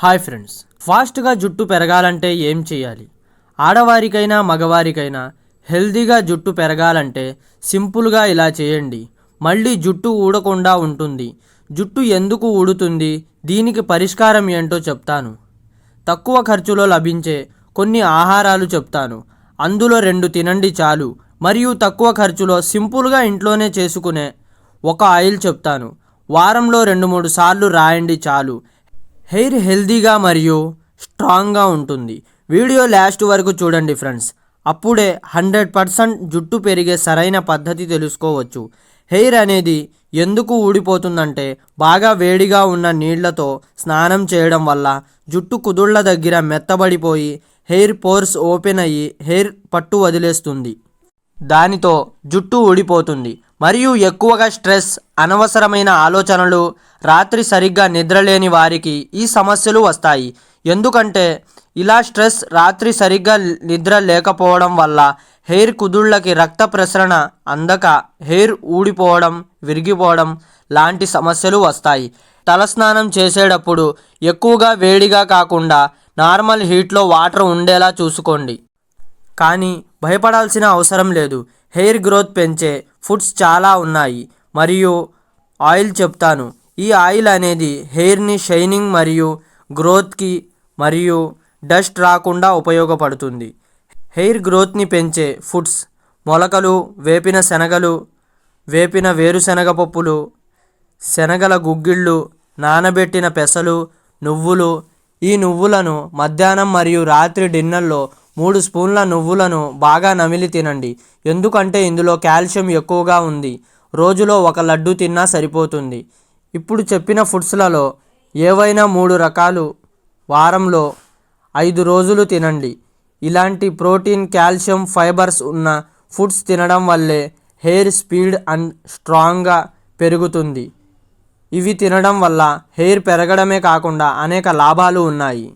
Hi friends, ఫాస్ట్గా జుట్టు పెరగాలంటే ఏం చేయాలి? ఆడవారికైనా మగవారికైనా హెల్తీగా జుట్టు పెరగాలంటే సింపుల్గా ఇలా చేయండి. మళ్ళీ జుట్టు ఊడకుండా ఉంటుంది. జుట్టు ఎందుకు ఊడుతుంది, దీనికి పరిష్కారం ఏంటో చెప్తాను. తక్కువ ఖర్చులో లభించే కొన్ని ఆహారాలు చెప్తాను. అందులో 2 తినండి చాలు. మరియు తక్కువ ఖర్చులో సింపుల్గా ఇంట్లోనే చేసుకునే ఒక ఆయిల్ చెప్తాను. వారంలో 2-3 సార్లు రాయండి చాలు. హెయిర్ హెల్తీగా మరియు స్ట్రాంగ్గా ఉంటుంది. వీడియో లాస్ట్ వరకు చూడండి ఫ్రెండ్స్. అప్పుడే 100% జుట్టు పెరిగే సరైన పద్ధతి తెలుసుకోవచ్చు. హెయిర్ అనేది ఎందుకు ఊడిపోతుందంటే, బాగా వేడిగా ఉన్న నీళ్లతో స్నానం చేయడం వల్ల జుట్టు కుదుళ్ళ దగ్గర మెత్తబడిపోయి హెయిర్ పోర్స్ ఓపెన్ అయ్యి హెయిర్ పట్టు వదిలేస్తుంది. దానితో జుట్టు ఊడిపోతుంది. మరియు ఎక్కువగా స్ట్రెస్, అనవసరమైన ఆలోచనలు, రాత్రి సరిగ్గా నిద్రలేని వారికి ఈ సమస్యలు వస్తాయి. ఎందుకంటే ఇలా స్ట్రెస్, రాత్రి సరిగ్గా నిద్ర లేకపోవడం వల్ల హెయిర్ కుదుళ్ళకి రక్త ప్రసరణ అందక హెయిర్ ఊడిపోవడం, విరిగిపోవడం లాంటి సమస్యలు వస్తాయి. తలస్నానం చేసేటప్పుడు ఎక్కువగా వేడిగా కాకుండా నార్మల్ హీట్లో వాటర్ ఉండేలా చూసుకోండి. కానీ భయపడాల్సిన అవసరం లేదు. హెయిర్ గ్రోత్ పెంచే ఫుడ్స్ చాలా ఉన్నాయి మరియు ఆయిల్ చెప్తాను. ఈ ఆయిల్ అనేది హెయిర్ని షైనింగ్ మరియు గ్రోత్కి మరియు డస్ట్ రాకుండా ఉపయోగపడుతుంది. హెయిర్ గ్రోత్ని పెంచే ఫుడ్స్: మొలకలు, వేపిన శనగలు, వేపిన వేరుశనగ పప్పులు, శనగల గుగ్గిళ్ళు, నానబెట్టిన పెసలు, నువ్వులు. ఈ నువ్వులను మధ్యాహ్నం మరియు రాత్రి డిన్నర్లో 3 స్పూన్ల నువ్వులను బాగా నమిలి తినండి. ఎందుకంటే ఇందులో కాల్షియం ఎక్కువగా ఉంది. రోజులో 1 లడ్డు తిన్నా సరిపోతుంది. ఇప్పుడు చెప్పిన ఫుడ్స్లలో ఏవైనా 3 రకాలు వారంలో 5 రోజులు తినండి. ఇలాంటి ప్రోటీన్, కాల్షియం, ఫైబర్స్ ఉన్న ఫుడ్స్ తినడం వల్లే హెయిర్ స్పీడ్ అండ్ స్ట్రాంగ్గా పెరుగుతుంది. ఇవి తినడం వల్ల హెయిర్ పెరగడమే కాకుండా అనేక లాభాలు ఉన్నాయి.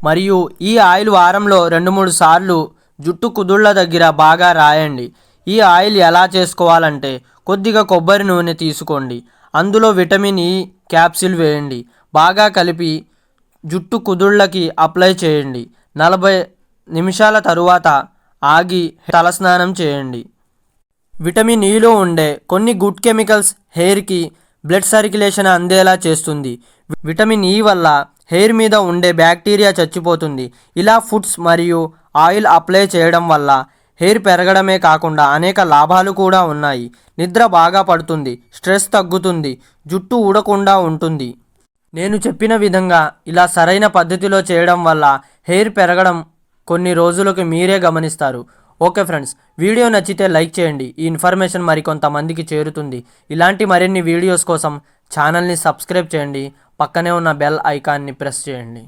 మరియు ఈ ఆయిల్ వారంలో 2-3 సార్లు జుట్టు కుదుళ్ళ దగ్గర బాగా రాయండి. ఈ ఆయిల్ ఎలా చేసుకోవాలంటే, కొద్దిగా కొబ్బరి నూనె తీసుకోండి. అందులో విటమిన్ ఈ క్యాప్సిల్ వేయండి. బాగా కలిపి జుట్టు కుదుళ్ళకి అప్లై చేయండి. 40 నిమిషాల తరువాత ఆగి తలస్నానం చేయండి. విటమిన్ ఈలో ఉండే కొన్ని గుడ్ కెమికల్స్ హెయిర్కి బ్లడ్ సర్క్యులేషన్ అందేలా చేస్తుంది. విటమిన్ ఈ వల్ల హెయిర్ మీద ఉండే బ్యాక్టీరియా చచ్చిపోతుంది. ఇలా ఫుడ్స్ మరియు ఆయిల్ అప్లై చేయడం వల్ల హెయిర్ పెరగడమే కాకుండా అనేక లాభాలు కూడా ఉన్నాయి. నిద్ర బాగా పడుతుంది, స్ట్రెస్ తగ్గుతుంది, జుట్టు ఊడకుండా ఉంటుంది. నేను చెప్పిన విధంగా ఇలా సరైన పద్ధతిలో చేయడం వల్ల హెయిర్ పెరగడం కొన్ని రోజులకు మీరే గమనిస్తారు. ఓకే ఫ్రెండ్స్, వీడియో నచ్చితే లైక్ చేయండి. ఈ ఇన్ఫర్మేషన్ మరికొంతమందికి చేరుతుంది. ఇలాంటి మరిన్ని వీడియోస్ కోసం ఛానల్ని సబ్స్క్రైబ్ చేయండి. పక్కనే ఉన్న బెల్ ఐకాన్ని ప్రెస్ చేయండి.